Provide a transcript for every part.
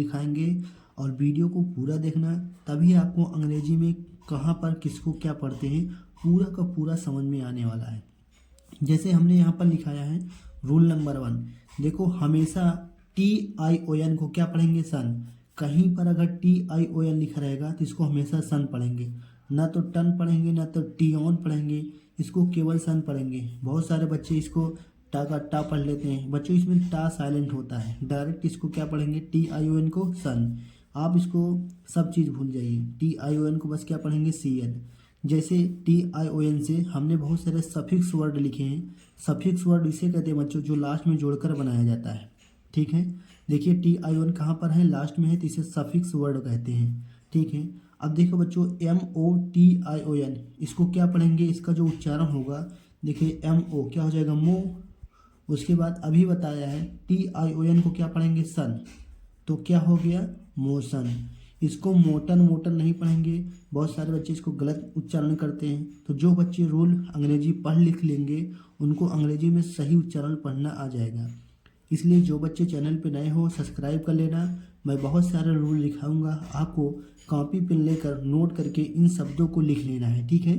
दिखाएंगे और वीडियो को पूरा देखना, तभी आपको अंग्रेजी में कहाँ पर किसको क्या पढ़ते हैं पूरा का पूरा समझ में आने वाला है। जैसे हमने यहाँ पर लिखाया है रूल नंबर 1, देखो हमेशा TION को क्या पढ़ेंगे? सन। कहीं पर अगर TION लिखा रहेगा तो इसको हमेशा सन पढ़ेंगे, ना तो टन पढ़ेंगे ना तो टियोन पढ़ेंगे, इसको केवल सन पढ़ेंगे। बहुत सारे बच्चे इसको टा का टा पढ़ लेते हैं, बच्चों इसमें टा साइलेंट होता है, डायरेक्ट इसको क्या पढ़ेंगे? TION को सन। आप इसको सब चीज़ भूल जाइए, TION को बस क्या पढ़ेंगे? CN। जैसे TION से हमने बहुत सारे सफिक्स वर्ड लिखे हैं। सफिक्स वर्ड इसे कहते हैं बच्चों जो लास्ट में जोड़कर बनाया जाता है, ठीक है। देखिए TION कहाँ पर है? लास्ट में है, तो इसे सफिक्स वर्ड कहते हैं, ठीक है। अब देखो बच्चों MOTION, इसको क्या पढ़ेंगे? इसका जो उच्चारण होगा, देखिए MO क्या हो जाएगा? मो। उसके बाद अभी बताया है TION को क्या पढ़ेंगे? सन। तो क्या हो गया? मोशन। इसको मोटन मोटन नहीं पढ़ेंगे, बहुत सारे बच्चे इसको गलत उच्चारण करते हैं। तो जो बच्चे रूल अंग्रेजी पढ़ लिख लेंगे उनको अंग्रेजी में सही उच्चारण पढ़ना आ जाएगा। इसलिए जो बच्चे चैनल पे नए हो सब्सक्राइब कर लेना। मैं बहुत सारे रूल लिखाऊंगा, आपको कॉपी पेन लेकर नोट करके इन शब्दों को लिख लेना है, ठीक है।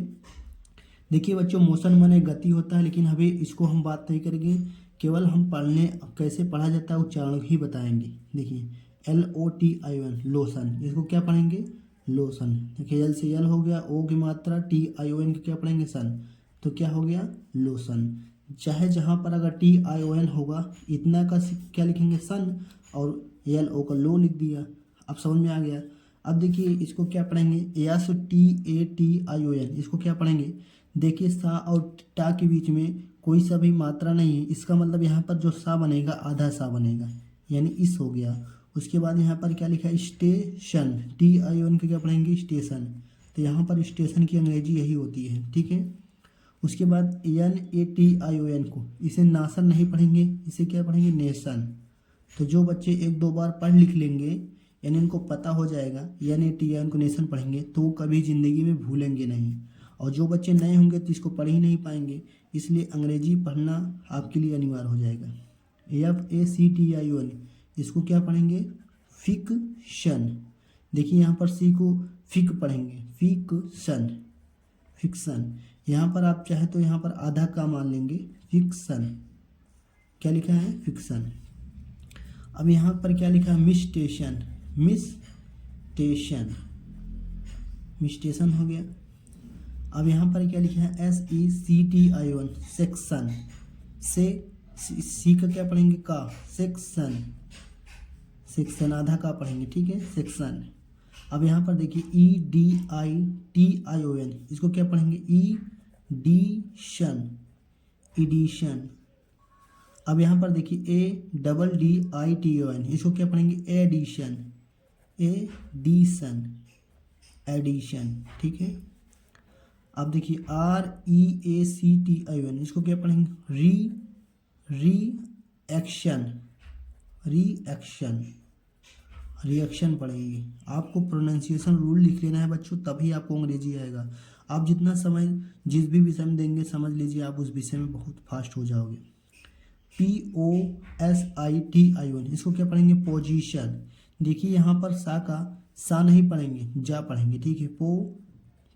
देखिए बच्चों मोशन माने गति होता है, लेकिन अभी इसको हम बात नहीं करेंगे, केवल हम पढ़ने कैसे पढ़ा जाता है उच्चारण ही बताएंगे। देखिए LOTION लोशन, इसको क्या पढ़ेंगे? लोशन। देखिए L से L हो गया, O की मात्रा, TION की क्या पढ़ेंगे? सन। तो क्या हो गया? लोशन। चाहे जहाँ पर अगर TION होगा इतना का क्या लिखेंगे? सन, और LO का लो लिख दिया। अब समझ में आ गया। अब देखिए इसको क्या पढ़ेंगे? STATION, इसको क्या पढ़ेंगे? देखिए सा और टा के बीच में कोई सा भी मात्रा नहीं है, इसका मतलब यहाँ पर जो सा बनेगा आधा सा बनेगा, यानी इस हो गया। उसके बाद यहाँ पर क्या लिखा है? स्टेशन। TION के क्या पढ़ेंगे? स्टेशन। तो यहाँ पर स्टेशन की अंग्रेजी यही होती है, ठीक है। उसके बाद NATION को इसे नासन नहीं पढ़ेंगे, इसे क्या पढ़ेंगे? नेशन। तो जो बच्चे एक दो बार पढ़ लिख लेंगे यानी इनको पता हो जाएगा NATION को नेशन पढ़ेंगे तो वो कभी ज़िंदगी में भूलेंगे नहीं। और जो बच्चे नए होंगे तो इसको पढ़ ही नहीं पाएंगे, इसलिए अंग्रेजी पढ़ना आपके लिए अनिवार्य हो जाएगा। FACTION, इसको क्या पढ़ेंगे? फिक्शन। देखिए यहाँ पर सी को फिक पढ़ेंगे, फिक्शन, फिक्शन। यहाँ पर आप चाहे तो यहाँ पर आधा का मान लेंगे, फिक्शन। क्या लिखा है? फिक्शन। अब यहाँ पर क्या लिखा है? मिस्टेशन, मिस्टेशन, मिस्टेशन हो गया। अब यहाँ पर क्या लिखा है? SECTION section. से सी का क्या पढ़ेंगे? का, सेक्शन, सेक्शन आधा का पढ़ेंगे, ठीक है, सेक्शन। अब यहाँ पर देखिए EDITION, इसको क्या पढ़ेंगे? Edition, edition. अब यहाँ पर देखिए ADDITON, इसको क्या पढ़ेंगे? एडिशन, एडिशन, एडिशन, ठीक है। अब देखिए REACTION, इसको क्या पढ़ेंगे? रिएक्शन, रिएक्शन, रिएक्शन पढ़ेंगे। आपको प्रोनाउंसिएशन रूल लिख लेना है बच्चों, तभी आपको अंग्रेजी आएगा। आप जितना समय जिस भी विषय में देंगे समझ लीजिए आप उस विषय में बहुत फास्ट हो जाओगे। POSITION, इसको क्या पढ़ेंगे? पोजीशन। देखिए यहाँ पर सा का सा नहीं पढ़ेंगे, जा पढ़ेंगे, ठीक है।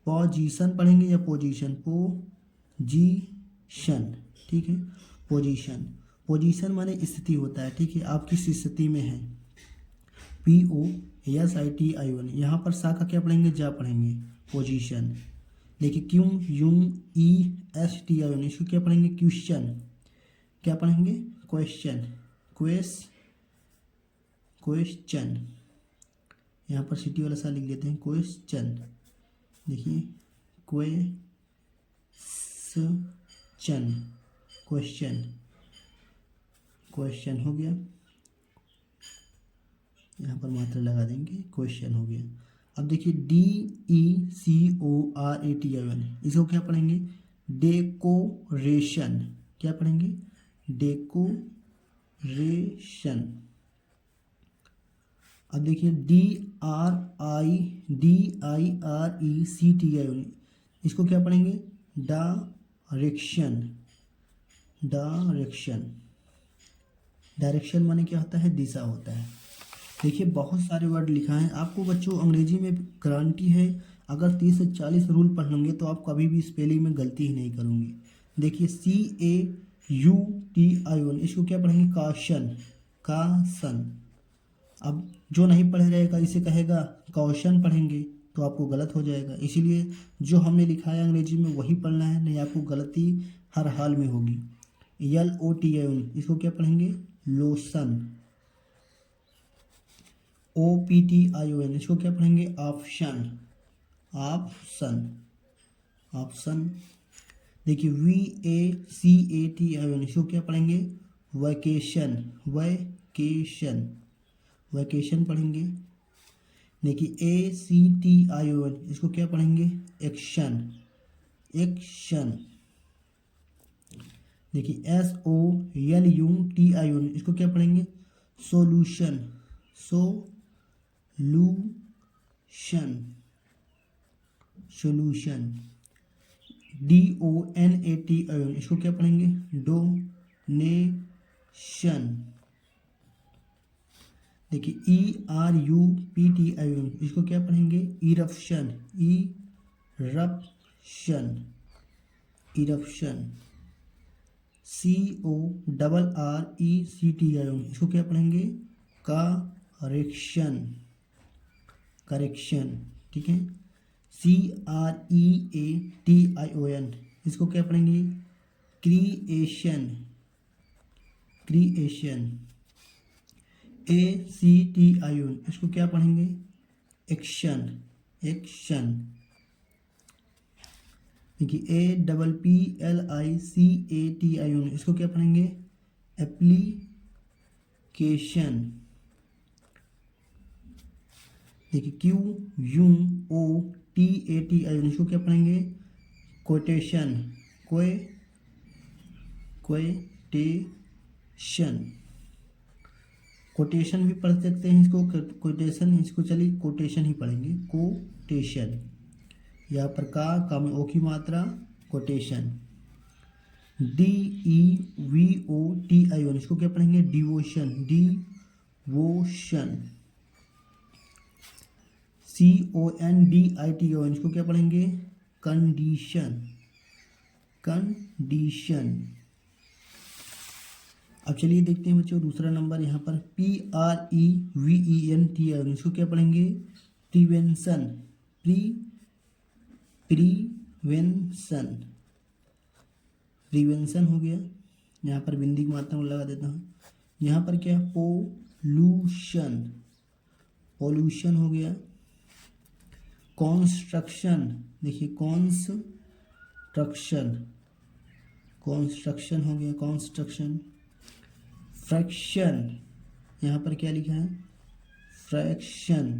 पोजीशन पढ़ेंगे या पोजीशन? पोजीशन, ठीक है, पोजीशन। पोजीशन माने स्थिति होता है, ठीक है, आप किस स्थिति में हैं। POSITION, यहाँ पर सा का क्या पढ़ेंगे? जा पढ़ेंगे, पोजीशन। देखिए QUESTION, इसको क्या पढ़ेंगे? क्वेश्चन। क्या पढ़ेंगे? Question, question. यहाँ पर सिटी वाला सा लिख देते हैं, क्वेश्चन। देखिए क्वेश्चन, क्वेश्चन, क्वेश्चन हो गया। यहाँ पर मात्रा लगा देंगे, क्वेश्चन हो गया। अब देखिए DECORATION, इसको क्या पढ़ेंगे? डेकोरेशन। क्या पढ़ेंगे? डेकोरेशन। अब देखिए DIRECTION, इसको क्या पढ़ेंगे? Direction, direction. डायरेक्शन माने क्या होता है? दिशा होता है। देखिए बहुत सारे वर्ड लिखा है आपको बच्चों, अंग्रेजी में गारंटी है अगर 30 से 40 रूल पढ़ लेंगे तो आप कभी भी स्पेलिंग में गलती ही नहीं करोगे। देखिए CAUTION, इसको क्या पढ़ेंगे? काशन, कासन। अब जो नहीं पढ़ रहेगा इसे कहेगा कौशन पढ़ेंगे तो आपको गलत हो जाएगा, इसीलिए जो हमने लिखा है अंग्रेजी में वही पढ़ना है, नहीं आपको गलती हर हाल में होगी। LOTION, इसको क्या पढ़ेंगे? लोशन। OPTION, इसको क्या पढ़ेंगे? Option, option, option. देखिए VACATION, इसको क्या पढ़ेंगे? वैकेशन, वैकेशन, वैकेशन पढ़ेंगे। देखिए ACTION, इसको क्या पढ़ेंगे? Action, action. देखिए SOLUTION, इसको क्या पढ़ेंगे? Solution, solution, solution. DONATION, इसको क्या पढ़ेंगे? डोनेशन। देखिए ERUPTION, इसको क्या पढ़ेंगे? Eruption, eruption, eruption. CORRECTION, इसको क्या पढ़ेंगे? Correction, correction. ठीक है। CREATION, इसको क्या पढ़ेंगे? Creation, creation. ACTION, इसको क्या पढ़ेंगे? Action, action. देखिए APPLICATION, इसको क्या पढ़ेंगे? एप्लीकेशन। देखिए QUOTATION, इसको क्या पढ़ेंगे? कोटेशन, कोटेशन, कोटेशन भी पढ़ सकते हैं इसको, कोटेशन, इसको चलिए कोटेशन ही पढ़ेंगे, कोटेशन। यहाँ पर का में ओ की मात्रा, कोटेशन। DEVOTION, इसको क्या पढ़ेंगे? Devotion, devotion. CONDITION, इसको क्या पढ़ेंगे? Condition, condition. अब चलिए देखते हैं बच्चों दूसरा नंबर यहाँ पर PREVENTION, इसको क्या पढ़ेंगे? प्रिवेंशन, प्रीवेंशन, प्रिवेंशन हो गया। यहाँ पर बिंदी की मात्रा में लगा देता हूँ। यहाँ पर क्या है? पोल्यूशन, पोल्यूशन हो गया। कॉन्स्ट्रक्शन, देखिए कॉन्स्ट्रक्शन, कॉन्स्ट्रक्शन हो गया, कॉन्स्ट्रक्शन। फ्रैक्शन, यहाँ पर क्या लिखा है? फ्रैक्शन।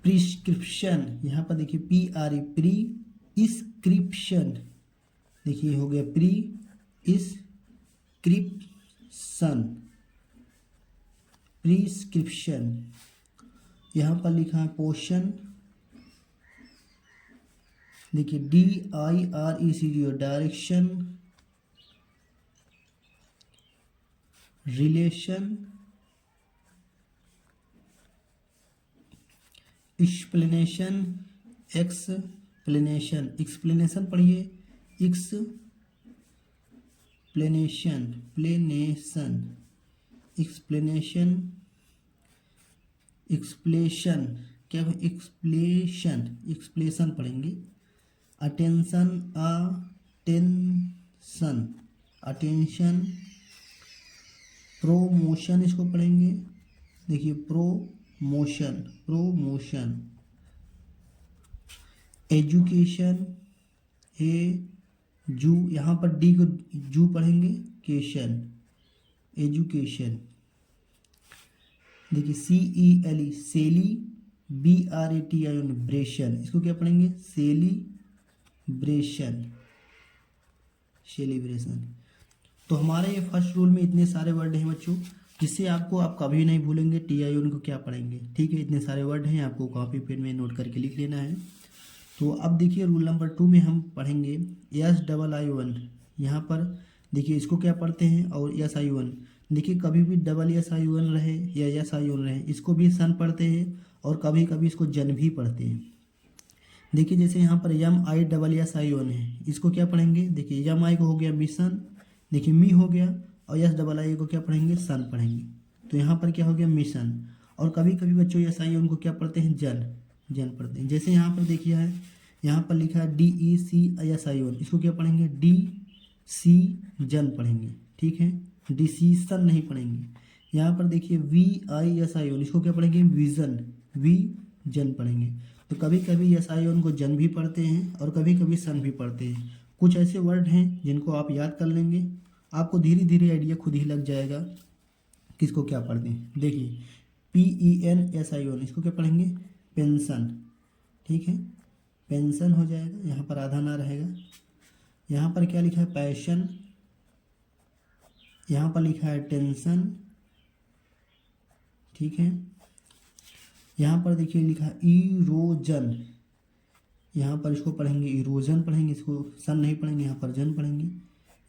प्रिस्क्रिप्शन, यहाँ पर देखिए PRE, प्रिस्क्रिप्शन, देखिए हो गया प्रिस्क्रिप्शन, प्रिस्क्रिप्शन। यहाँ पर लिखा है पोशन, देखिए DIRECTION, direction, relation, explanation, explanation, explanation पढ़िए, एक्सप्लेनेशन, प्लेनेशन, एक्सप्लेनेशन, एक्सप्लेशन, क्या है? एक्सप्लेशन, एक्सप्लेशन पढ़ेंगे। Attention, attention, attention. प्रोमोशन, इसको पढ़ेंगे। देखिए प्रोमोशन, प्रोमोशन। एजुकेशन, यहाँ पर डी को जू पढ़ेंगे, केशन, एजुकेशन। देखिए CELE, सेली, BRATION, ब्रेशन, इसको क्या पढ़ेंगे? Celebration, celebration. तो हमारे ये फर्स्ट रूल में इतने सारे वर्ड हैं बच्चों, जिससे आपको आप कभी नहीं भूलेंगे TION को क्या पढ़ेंगे। ठीक है, इतने सारे वर्ड हैं, आपको कॉपी पेन में नोट करके लिख लेना है। तो अब देखिए रूल नंबर 2 में हम पढ़ेंगे SIION। यहाँ पर देखिए इसको क्या पढ़ते हैं और SION। देखिए कभी भी SSION रहे या SION रहे, इसको भी सन पढ़ते हैं और कभी कभी इसको जन भी पढ़ते हैं। देखिए जैसे यहाँ पर MISSION है, इसको क्या पढ़ेंगे, देखिए MI को हो गया मिशन, देखिए मी हो गया, और SII को क्या पढ़ेंगे, सन पढ़ेंगे। तो यहाँ पर क्या हो गया, मिशन। और कभी कभी बच्चों SION को क्या पढ़ते हैं, जन पढ़ते हैं। जैसे यहाँ पर देखिए है, यहाँ पर लिखा है DECISION, इसको क्या पढ़ेंगे, DC जन पढ़ेंगे, ठीक है, डिसीसन नहीं पढ़ेंगे। यहाँ पर देखिए VISION, इसको क्या पढ़ेंगे, जन पढ़ेंगे। तो कभी कभी SION को जन भी पढ़ते हैं और कभी कभी सन भी पढ़ते हैं। कुछ ऐसे वर्ड हैं जिनको आप याद कर लेंगे, आपको धीरे धीरे आइडिया खुद ही लग जाएगा किसको क्या पढ़ते हैं। देखिए PENSION, इसको क्या पढ़ेंगे, पेंशन, ठीक है, पेंशन हो जाएगा, यहाँ पर आधा ना रहेगा। यहाँ पर क्या लिखा है, पैशन, यहाँ पर लिखा है टेंशन, ठीक है। यहाँ पर देखिए लिखा है इरोजन, यहाँ पर इसको पढ़ेंगे इरोजन पढ़ेंगे, इसको सन नहीं पढ़ेंगे, यहाँ पर जन पढ़ेंगे।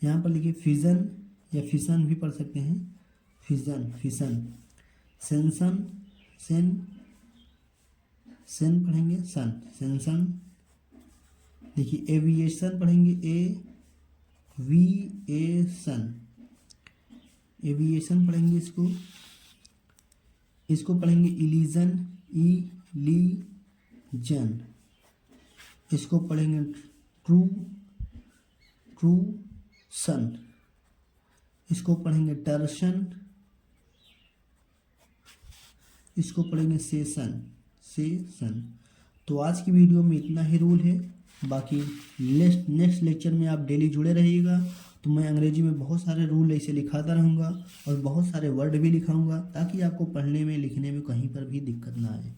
यहाँ पर लिखिए फिजन या फिशन भी पढ़ सकते हैं, फिशन, सेंसन, सेन पढ़ेंगे, सेंसन। देखिए एविएशन पढ़ेंगे, एविएशन पढ़ेंगे, इसको पढ़ेंगे इलीजन, इसको पढ़ेंगे ट्रूसन, इसको पढ़ेंगे टर्शन, इसको पढ़ेंगे सेशन। तो आज की वीडियो में इतना ही रूल है, बाकी नेक्स्ट लेक्चर में आप डेली जुड़े रहिएगा। तो मैं अंग्रेजी में बहुत सारे रूल ऐसे लिखाता रहूँगा और बहुत सारे वर्ड भी लिखाऊंगा ताकि आपको पढ़ने में लिखने में कहीं पर भी दिक्कत ना आए।